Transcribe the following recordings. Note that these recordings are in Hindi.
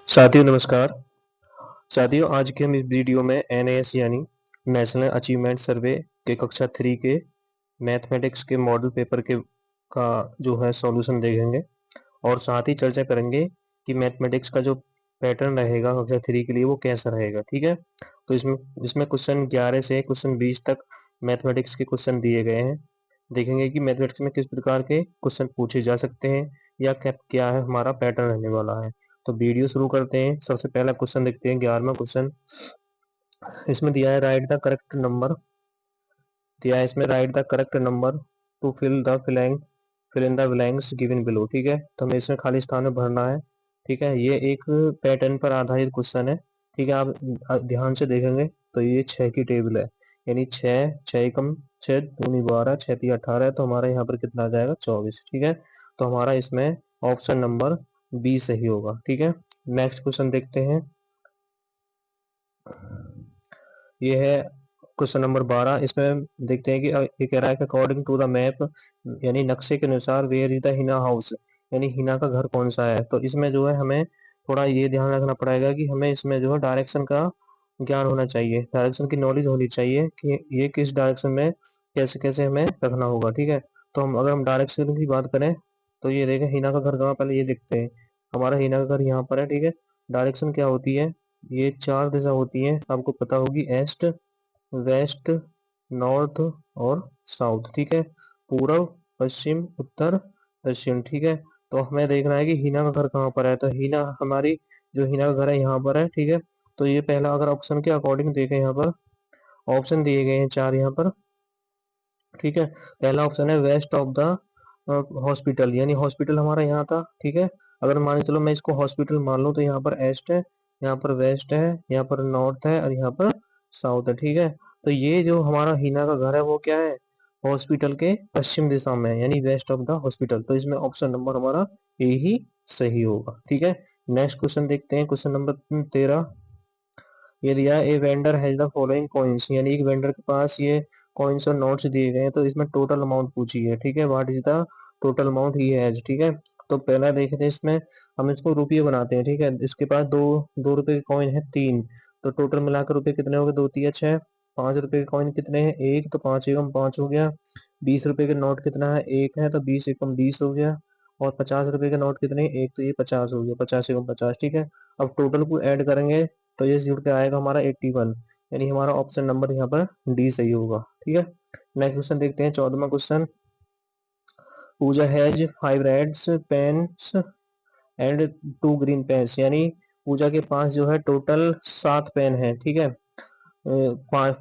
साथियों नमस्कार। साथियों आज के हम इस वीडियो में एनएएस यानी नेशनल अचीवमेंट सर्वे के कक्षा 3 के मैथमेटिक्स के मॉडल पेपर के का जो है सॉल्यूशन देखेंगे और साथ ही चर्चा करेंगे कि मैथमेटिक्स का जो पैटर्न रहेगा कक्षा 3 के लिए वो कैसा रहेगा। ठीक है, तो इसमें इसमें क्वेश्चन 11 से क्वेश्चन 20 तक मैथमेटिक्स के क्वेश्चन दिए गए हैं। देखेंगे कि मैथमेटिक्स में किस प्रकार के क्वेश्चन पूछे जा सकते हैं या क्या क्या है हमारा पैटर्न रहने वाला है। तो वीडियो शुरू करते हैं। सबसे पहला क्वेश्चन देखते हैं, 11वां क्वेश्चन। इसमें दिया है राइट द करेक्ट नंबर, दिया है इसमें write the correct number to fill in the blanks given below. ठीक है, तो हमें इसमें खाली स्थान में भरना है। ठीक है, ये एक पैटर्न पर आधारित क्वेश्चन है। ठीक है, आप ध्यान से देखेंगे तो ये 6 की टेबल है, यानी 6 6 एकम 6 दूनी 12 6 3 18 है, तो हमारा यहाँ पर कितना आ जाएगा 24। ठीक है, तो हमारा इसमें ऑप्शन नंबर बी सही होगा। ठीक है, नेक्स्ट क्वेश्चन देखते हैं। ये है क्वेश्चन नंबर 12। इसमें देखते हैं कि ये कह रहा है कि अकॉर्डिंग टू द मैप यानी नक्शे के अनुसार where is the Hina house, यानी हिना का घर कौन सा है। तो इसमें जो है हमें थोड़ा ये ध्यान रखना पड़ेगा कि हमें इसमें जो है डायरेक्शन का ज्ञान होना चाहिए, डायरेक्शन की नॉलेज होनी चाहिए कि ये किस डायरेक्शन में कैसे कैसे हमें रखना होगा। ठीक है, तो अगर हम डायरेक्शन की बात करें तो ये देखें हिना का घर कहाँ, पहले ये देखते हैं। हमारा हिना का घर यहाँ पर है। ठीक है, डायरेक्शन क्या होती है, ये 4 दिशा होती हैं, आपको पता होगी, ईस्ट वेस्ट नॉर्थ और साउथ। ठीक है, पूर्व पश्चिम उत्तर दक्षिण। ठीक है, तो हमें देखना है कि हीना का घर कहाँ पर है। तो हीना हमारी जो हीना का घर है यहाँ पर है। ठीक है, तो ये पहला अगर ऑप्शन के अकॉर्डिंग देखें, यहाँ पर ऑप्शन दिए गए हैं 4 यहाँ पर। ठीक है, पहला ऑप्शन है वेस्ट ऑफ द हॉस्पिटल, यानी हॉस्पिटल हमारा यहाँ था। ठीक है, अगर मान चलो मैं इसको हॉस्पिटल मान लूँ तो यहाँ पर ईस्ट है, यहाँ पर वेस्ट है, यहाँ पर नॉर्थ है और यहाँ पर साउथ है। ठीक है, तो ये जो हमारा हीना का घर है वो क्या है, हॉस्पिटल के पश्चिम दिशा में है, यानी वेस्ट ऑफ द हॉस्पिटल। तो इसमें ऑप्शन नंबर हमारा ए ही सही होगा। ठीक है, नेक्स्ट क्वेश्चन देखते हैं, क्वेश्चन नंबर 13। ये दिया a vendor has the following coins, यानी एक वेंडर के पास ये कॉइन्स और नोट्स दिए गए हैं, तो इसमें टोटल अमाउंट पूछी है। ठीक है, what is the total amount he has. ठीक है, तो पहला देखते हैं, इसमें हम इसको रुपये बनाते हैं। ठीक है, इसके पास दो 2 रुपए के कॉइन है 3, तो टोटल मिलाकर रुपए कितने हो गए, 2 3 6। 5 रुपए के कॉइन कितने हैं, 1, तो 5 एकम 5 हो गया। 20 रुपए के नोट कितना है, 1 है, तो 20 एकम 20 हो गया। और 50 रुपए के नोट कितने, 1, तो ये 50 हो गया, 50 एकम 50। ठीक है, अब टोटल को ऐड करेंगे तो ये जुड़ के आएगा हमारा 81, यानी हमारा ऑप्शन नंबर यहाँ पर डी सही होगा। ठीक है, नेक्स्ट क्वेश्चन देखते हैं, 14वां question. Pooja has 5 reds pens and 2 green pens, यानी पूजा के पास जो है टोटल 7 पेन है। ठीक है,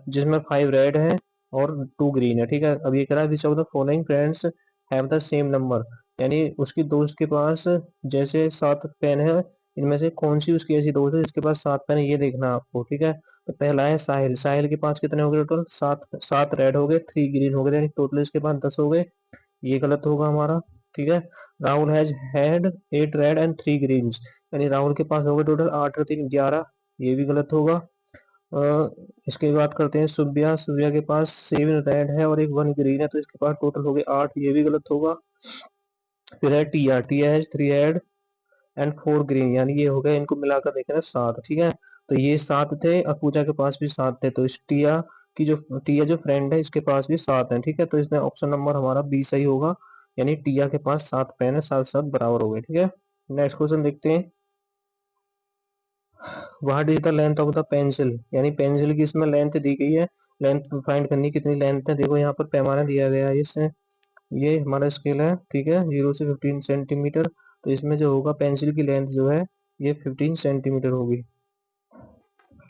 जिसमें 5 रेड है और 2 ग्रीन है। ठीक है, अब ये कह रहा है which of the following friends have the same number, यानी उसकी दोस्त के पास जैसे 7 पेन है, इनमें से कौन सी उसकी ऐसी दोस्त है जिसके पास 7 पेन है, ये देखना है आपको। ठीक है, तो पहला है साहिल, साहिल के पास कितने हो गए टोटल, 7 रेड हो गए, 3 ग्रीन हो गए, यानी टोटल इसके पास 10 हो गए, ये गलत होगा हमारा। ठीक है, Rahul has had 8 red and 3 green, यानी राहुल के पास हो गए टोटल 8 और 3 11, ये भी गलत होगा। इसके बात करते हैं सुब्या, सुब्या के पास 7 रेड है और एक 1 ग्रीन है, तो इसके पास टोटल हो गए 8, ये भी गलत होगा। फिर है टिया, टिया है 3 रेड एंड 4 ग्रीन, यानी ये हो गया, इनको मिलाकर देखें ना 7। ठीक है, तो ये 7 थे और पूजा के पास भी 7 थे, तो इस टिया जो फ्रेंड है इसके पास भी 7 है। ठीक है, तो इसमें ऑप्शन नंबर हमारा बी सही होगा, यानी टिया के पास 7 पेन है, 7 7 बराबर हो गए। ठीक है, नेक्स्ट क्वेश्चन देखते हैं, what is the length of the pencil, यानी पेंसिल की इसमें लेंथ दी गई है, लेंथ फाइंड करनी, कितनी लेंथ है। देखो यहाँ पर पैमाना दिया गया है, इससे ये हमारा स्केल है। ठीक है, 0 से 15 सेंटीमीटर, तो इसमें जो होगा पेंसिल की लेंथ जो है ये 15 सेंटीमीटर होगी।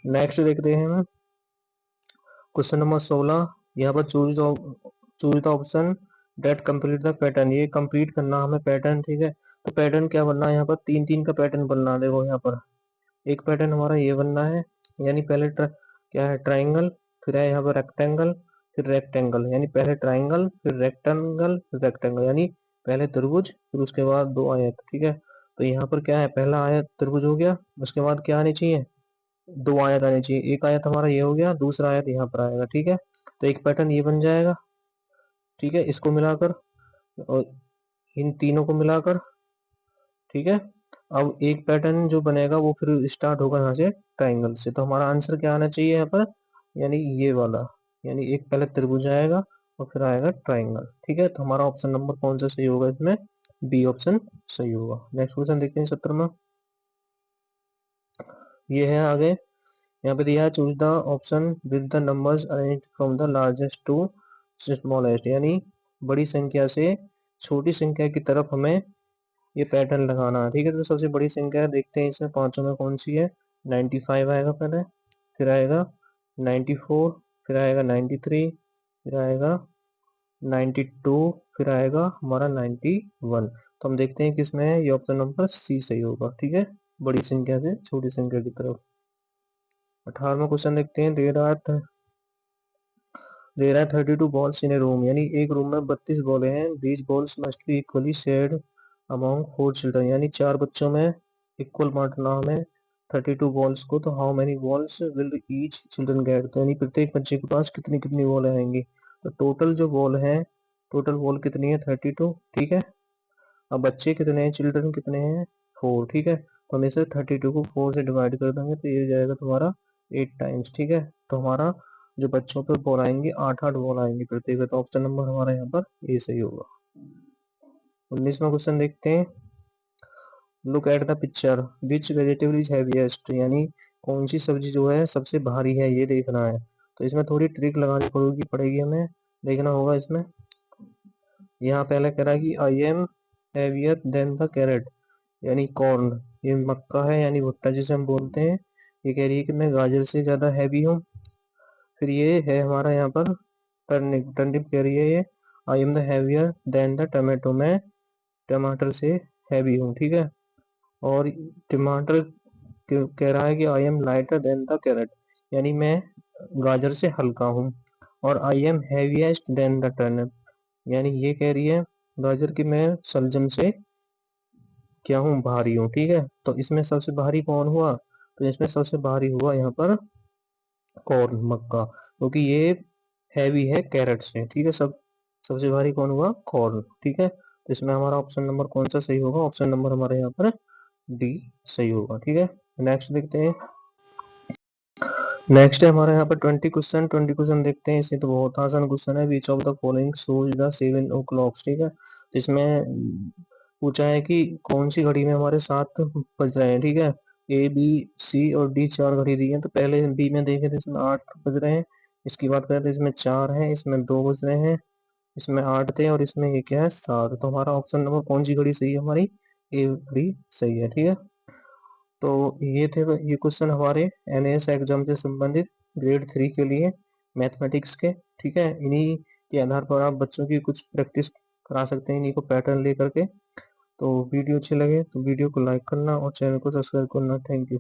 नेक्स्ट देखते हैं हम क्वेश्चन नंबर 16। यहाँ पर choose the option that complete the pattern, ये कंप्लीट करना हमें पैटर्न। ठीक है, तो पैटर्न क्या बनना है, यहाँ पर 3 3 का पैटर्न बनना है। देखो यहाँ पर एक पैटर्न हमारा ये बनना है, यानी पहले क्या है ट्राइंगल, फिर है यहाँ पर रेक्टेंगल, फिर रेक्टेंगल, यानी पहले ट्राइंगल फिर रेक्टेंगल फिर रेक्टेंगल, यानी पहले त्रिभुज फिर उसके बाद 2 आयत। ठीक है, तो यहाँ पर क्या है, पहला आयत त्रिभुज हो गया, उसके बाद क्या आनी चाहिए, 2 आयत आनी चाहिए। एक आयत हमारा ये हो गया, दूसरा आयत यहाँ पर आएगा। ठीक है, तो एक पैटर्न ये बन जाएगा। ठीक है, इसको मिलाकर और इन तीनों को मिलाकर। ठीक है, अब एक पैटर्न जो बनेगा वो फिर स्टार्ट होगा यहाँ से ट्राइंगल से। तो हमारा आंसर क्या आना चाहिए यहाँ पर, यानी ये वाला, यानी एक पहले त्रिभुज आएगा और फिर आएगा ट्राइंगल। ठीक है, तो हमारा ऑप्शन नंबर कौन सा सही होगा इसमें, बी ऑप्शन सही होगा। नेक्स्ट क्वेश्चन देखते हैं 17वां। ये है आगे, यहाँ पे दिया है choose the option with the numbers arrange from the largest to smallest, यानी बड़ी संख्या से छोटी संख्या की तरफ हमें ये पैटर्न लगाना है। ठीक है, तो सबसे बड़ी संख्या देखते हैं इसमें पांचों में कौन सी है। 95 आएगा पहले, फिर आएगा 94, फिर आएगा 93, फिर आएगा 92, फिर आएगा हमारा 91। तो हम देखते हैं किसमें है, ये ऑप्शन नंबर सी सही होगा। ठीक है, बड़ी संख्या से छोटी संख्या की तरफ। 18वां क्वेश्चन देखते हैं। There are 32 balls in a room, यानी एक रूम में 32 बॉलें हैं। These balls must be equally shared among 4 children, यानी 4 बच्चों में इक्वल बांटना हमें 32 बॉल्स को। तो how many balls will each children gate, तो यानी प्रत्येक बच्चे के पास कितनी कितनी बॉल आएंगी। तो टोटल जो बॉल है, टोटल बॉल कितनी है 32। ठीक है, अब बच्चे कितने हैं, चिल्ड्रन कितने हैं 4। ठीक है, तो हम इसे 32 को 4 से डिवाइड कर देंगे तो ये जाएगा तुम्हारा 8 टाइम्स। ठीक है, तो हमारा जो बच्चों पे बॉल आएंगे 8 बॉल आएंगी प्रत्येक, तो ऑप्शन नंबर हमारा यहाँ पर ए सही होगा। 19वां क्वेश्चन देखते हैं। Look at the picture, which vegetable is heaviest, यानी कौन सी सब्जी जो है सबसे भारी है, ये देखना है। तो इसमें थोड़ी ट्रिक लगानी पड़ेगी हमें, देखना होगा इसमें। यहाँ पहले कह रहा है कि I M heavier than the carrot, यानी कॉर्न, ये मक्का है यानी भुट्टा जिसे हम बोलते हैं। ये कह रही है कि मैं गाजर से ज्यादा हैवी हूँ। फिर ये है हमारा यहाँ पर टर्निप, टर्निप कह रही है ये I am the heavier than the tomato, मैं टमाटर से हैवी हूँ। ठीक है, और टमाटर कह रहा है कि I am lighter than the carrot, यानी मैं गाजर से हल्का हूँ। और I am heaviest than the turnip, यानी ये कह रही है गाजर की मैं सलजम से क्या हूँ, भारी हूँ। ठीक है, तो इसमें सबसे भारी कौन हुआ, तो इसमें सबसे भारी हुआ यहाँ पर कॉर्न, मक्का, क्योंकि ये हैवी है कैरेट से। ठीक है, सबसे भारी कौन हुआ, कॉर्न। ठीक है, तो इसमें हमारा ऑप्शन नंबर कौन सा सही होगा, ऑप्शन नंबर हमारे यहाँ पर डी सही होगा। ठीक है, नेक्स्ट देखते हैं। नेक्स्ट है हमारे यहाँ पर 20 क्वेश्चन देखते हैं। इसमें तो बहुत आसान क्वेश्चन है। Which of the following shows the 7 o'clocks, ठीक है, तो इसमें पूछा है कि कौन सी घड़ी में हमारे 7 बज रहे हैं। ठीक है, ए बी सी और डी 4 घड़ी दी है। तो पहले बी में देखें तो इसमें 8 बज रहे हैं, इसकी बात करें तो इसमें 4 हैं, इसमें 2 बज रहे हैं, इसमें 8 थे और इसमें ये क्या है 7। तो हमारा ऑप्शन नंबर कौन सी घड़ी सही है, हमारी ए घड़ी सही है। ठीक है, तो ये थे ये क्वेश्चन हमारे एनएएस एग्जाम से संबंधित ग्रेड 3 के लिए मैथमेटिक्स के। ठीक है, इन्हीं के आधार पर आप बच्चों की कुछ प्रैक्टिस करा सकते हैं, इन्हीं को पैटर्न ले करके। तो वीडियो अच्छे लगे तो वीडियो को लाइक करना और चैनल को सब्सक्राइब करना। Thank you.